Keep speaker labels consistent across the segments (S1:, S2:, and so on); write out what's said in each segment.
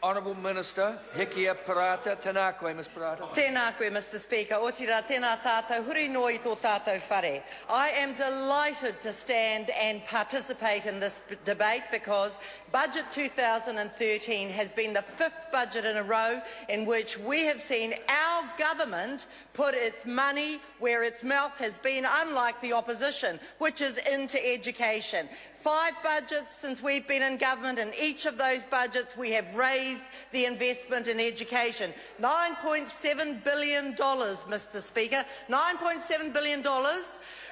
S1: Honourable Minister, Hikia Parata. Tēnā koe, Ms Parata.
S2: Tēnā koe, Mr Speaker. O tira tēnā tātou, huri noi tō tātou whare. I am delighted to stand and participate in this debate because Budget 2013 has been the 5th budget in a row in which we have seen our government put its money where its mouth has been, unlike the opposition, which is into education. 5 budgets since we've been in government, and each of those budgets we have raised the investment in education. $9.7 billion, Mr Speaker. $9.7 billion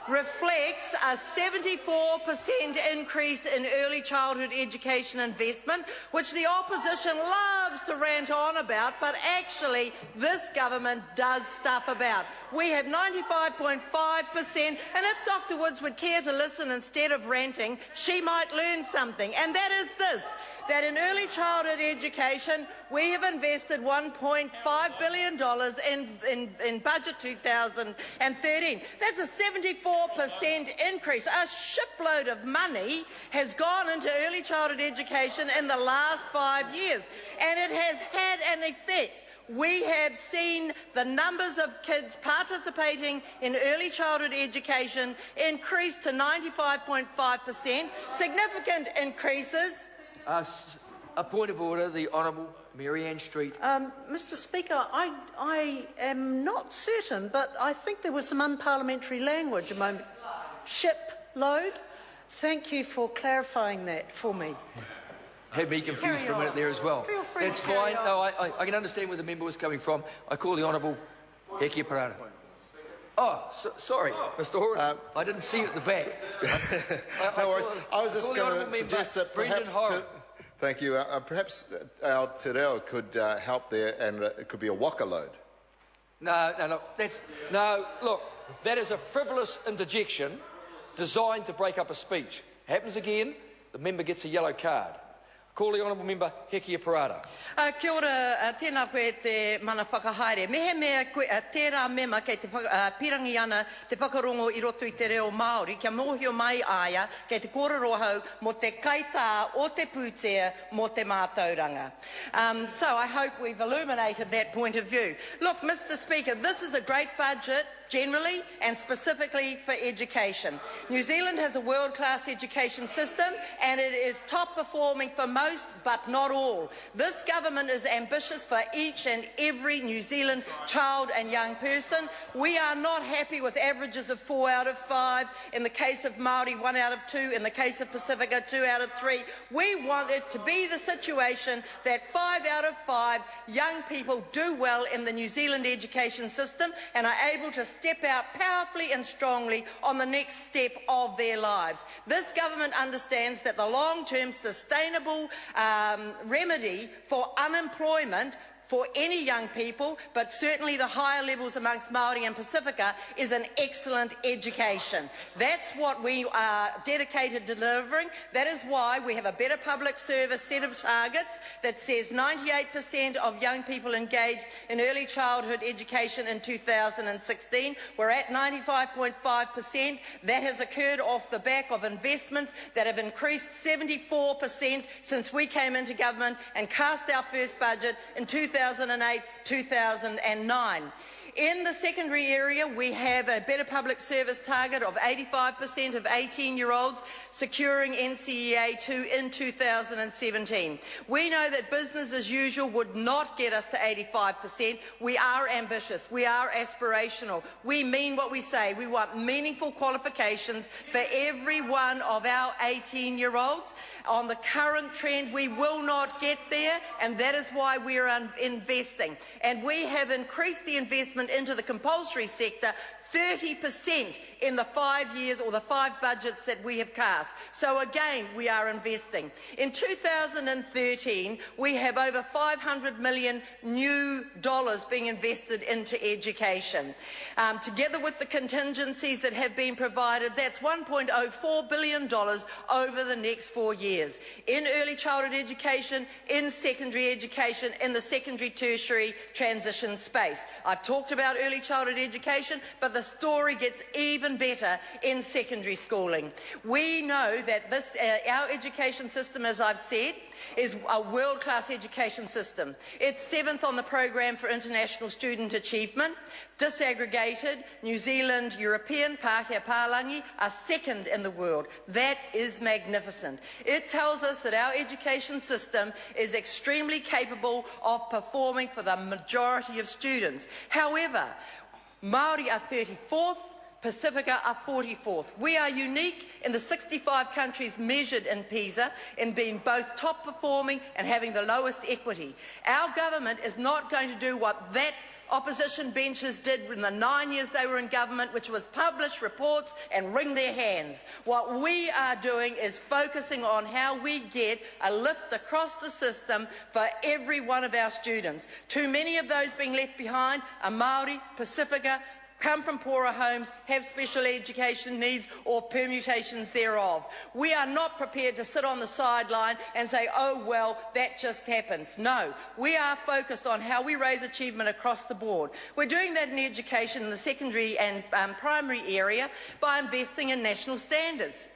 S2: reflects a 74% increase in early childhood education investment, which the opposition loves to rant on about, but actually this government does stuff about. We have 95.5%, and if Dr Woods would care to listen instead of ranting, she might learn something, and that is this, that in early childhood education we have invested $1.5 billion in Budget 2013. That's a 74% increase. A shipload of money has gone into early childhood education in the last 5 years, and it has had an effect. We have seen the numbers of kids participating in early childhood education increase to 95.5%, significant increases.
S1: A point of order, the Honourable Marianne Street.
S3: Mr Speaker, I am not certain, but I think there was some unparliamentary language a moment. Shipload. Thank you for clarifying that for me.
S1: Had me confused for a minute there as well. That's fine. No, I can understand where the member was coming from. I call the Honourable Hikia Parata. Oh, sorry, Mr Horan. I didn't see you at the back.
S4: No worries. I was just going to suggest that perhaps... Thank you. Perhaps our te reo could help there, and it could be a waka load.
S1: No. Look, that is a frivolous interjection designed to break up a speech. Happens again, the member gets a yellow card. Call the Honourable Member Hikia Parata.
S2: Kia ora, tēnā koe te mana whakahaere. Mehe mea koe, tērā mema kei te pirangi ana te whakarongo I roto I te reo Māori, kia mōhio mai aia kei te kōrero hau mo te kaitā o te pūtea mo te mātauranga. So I hope we've illuminated that point of view. Look, Mr Speaker, this is a great budget generally and specifically for education. New Zealand has a world-class education system and it is top performing for most but not all. This government is ambitious for each and every New Zealand child and young person. We are not happy with averages of 4 out of 5, in the case of Māori 1 out of 2, in the case of Pacifica 2 out of 3. We want it to be the situation that 5 out of 5 young people do well in the New Zealand education system and are able to step out powerfully and strongly on the next step of their lives. This government understands that the long-term sustainable remedy for unemployment for any young people, but certainly the higher levels amongst Māori and Pacifica, is an excellent education. That's what we are dedicated to delivering. That is why we have a better public service set of targets that says 98% of young people engaged in early childhood education in 2016. We're at 95.5%. That has occurred off the back of investments that have increased 74% since we came into government and cast our first budget in 2008-2009. In the secondary area, we have a better public service target of 85% of 18-year-olds securing NCEA 2 in 2017. We know that business as usual would not get us to 85%. We are ambitious. We are aspirational. We mean what we say. We want meaningful qualifications for every one of our 18-year-olds. On the current trend, we will not get there, and that is why we are investing. And we have increased the investment into the compulsory sector 30% in the 5 years or the 5 budgets that we have cast. So again, we are investing. In 2013, we have over $500 million new dollars being invested into education. Together with the contingencies that have been provided, that's $1.04 billion over the next 4 years. In early childhood education, in secondary education, in the secondary tertiary transition space. I've talked about early childhood education, but the story gets even better in secondary schooling. We know that our education system, as I've said, is a world-class education system. It's 7th on the programme for international student achievement. Disaggregated, New Zealand, European, Pākehā Pālangi are 2nd in the world. That is magnificent. It tells us that our education system is extremely capable of performing for the majority of students. However, Māori are 34th, Pacifica are 44th. We are unique in the 65 countries measured in PISA in being both top performing and having the lowest equity. Our government is not going to do what that opposition benches did in the 9 years they were in government, which was publish reports and wring their hands. What we are doing is focusing on how we get a lift across the system for every one of our students. Too many of those being left behind are Māori, Pacifica, come from poorer homes, have special education needs or permutations thereof. We are not prepared to sit on the sideline and say, oh well, that just happens. No, we are focused on how we raise achievement across the board. We're doing that in education in the secondary and primary area by investing in national standards.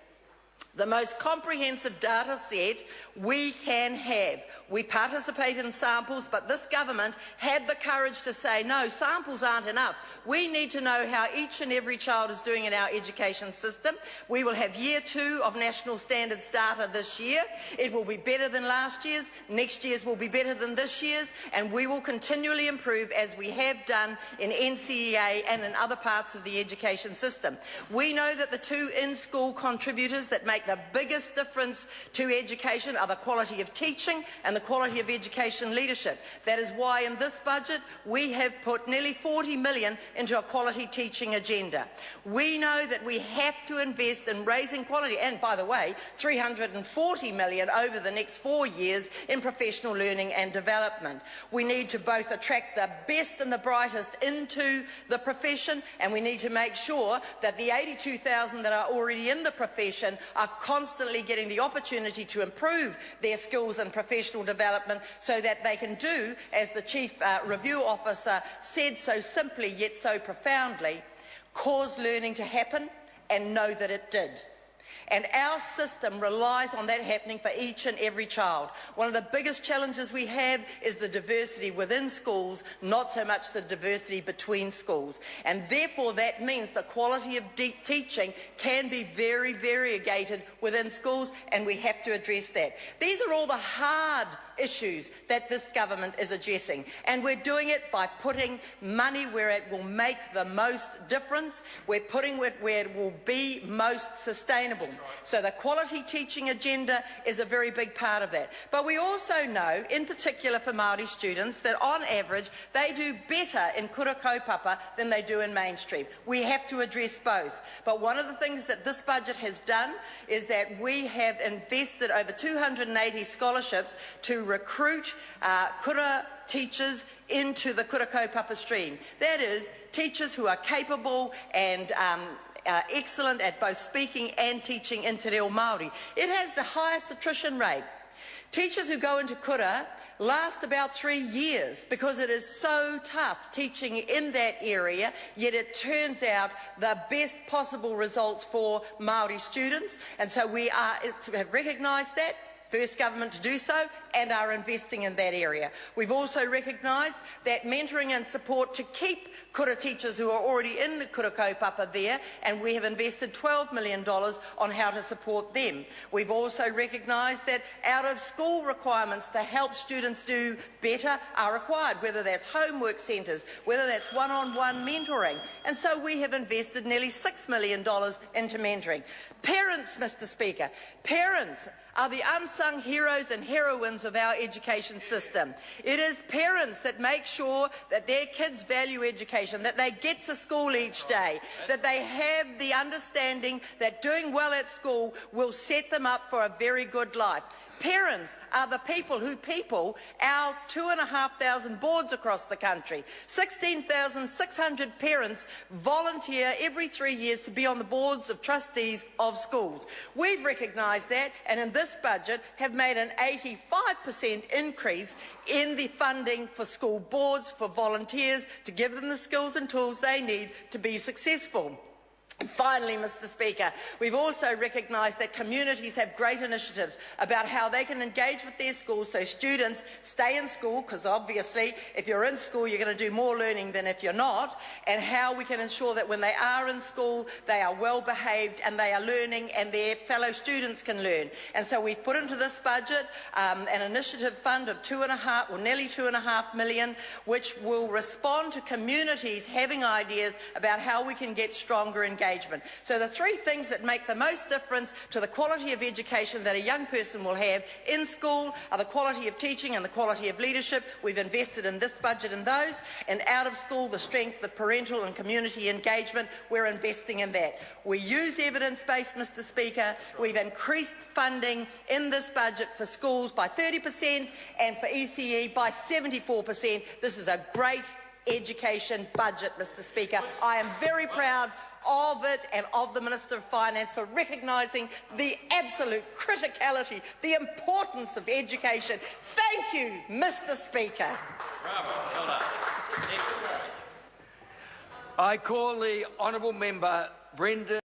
S2: The most comprehensive data set we can have. We participate in samples, but this government had the courage to say, no, samples aren't enough. We need to know how each and every child is doing in our education system. We will have year 2 of national standards data this year. It will be better than last year's. Next year's will be better than this year's, and we will continually improve as we have done in NCEA and in other parts of the education system. We know that the 2 in-school contributors that make the biggest difference to education are the quality of teaching and the quality of education leadership. That is why in this budget we have put nearly 40 million into a quality teaching agenda. We know that we have to invest in raising quality, and by the way, 340 million over the next 4 years in professional learning and development. We need to both attract the best and the brightest into the profession, and we need to make sure that the 82,000 that are already in the profession are constantly getting the opportunity to improve their skills and professional development so that they can do, as the Chief Review Officer said so simply yet so profoundly, cause learning to happen and know that it did. And our system relies on that happening for each and every child. One of the biggest challenges we have is the diversity within schools, not so much the diversity between schools. And therefore that means the quality of teaching can be very variegated within schools, and we have to address that. These are all the hard issues that this government is addressing, and we're doing it by putting money where it will make the most difference. We're putting it where it will be most sustainable. So the quality teaching agenda is a very big part of that. But we also know, in particular for Māori students, that on average they do better in kura kaupapa than they do in mainstream. We have to address both. But one of the things that this budget has done is that we have invested over 280 scholarships to recruit kura teachers into the kura kaupapa stream. That is, teachers who are capable and excellent at both speaking and teaching in te reo Māori. It has the highest attrition rate. Teachers who go into kura last about 3 years because it is so tough teaching in that area, yet it turns out the best possible results for Māori students, and so we have recognised that. First government to do so, and are investing in that area. We've also recognised that mentoring and support to keep kura teachers who are already in the kura kaupapa there, and we have invested $12 million on how to support them. We've also recognised that out-of-school requirements to help students do better are required, whether that's homework centres, whether that's one-on-one mentoring, and so we have invested nearly $6 million into mentoring. Parents, Mr. Speaker, parents are the unsung heroes and heroines of our education system. It is parents that make sure that their kids value education, that they get to school each day, that they have the understanding that doing well at school will set them up for a very good life. Parents are the people who people our 2,500 boards across the country. 16,600 parents volunteer every 3 years to be on the boards of trustees of schools. We've recognised that, and in this budget have made an 85% increase in the funding for school boards, for volunteers, to give them the skills and tools they need to be successful. And finally, Mr Speaker, we've also recognised that communities have great initiatives about how they can engage with their schools so students stay in school, because obviously if you're in school you're going to do more learning than if you're not, and how we can ensure that when they are in school they are well behaved and they are learning and their fellow students can learn. And so we've put into this budget an initiative fund of nearly $2.5 million, which will respond to communities having ideas about how we can get stronger engagement. So the three things that make the most difference to the quality of education that a young person will have in school are the quality of teaching and the quality of leadership. We've invested in this budget in those, and out of school, the strength of parental and community engagement, we're investing in that. We use evidence-based, Mr Speaker. We've increased funding in this budget for schools by 30% and for ECE by 74%. This is a great education budget, Mr Speaker. I am very proud of it and of the Minister of Finance for recognising the absolute criticality, the importance of education. Thank you, Mr Speaker.
S5: Bravo. Well done.
S1: I call the honourable member Brendan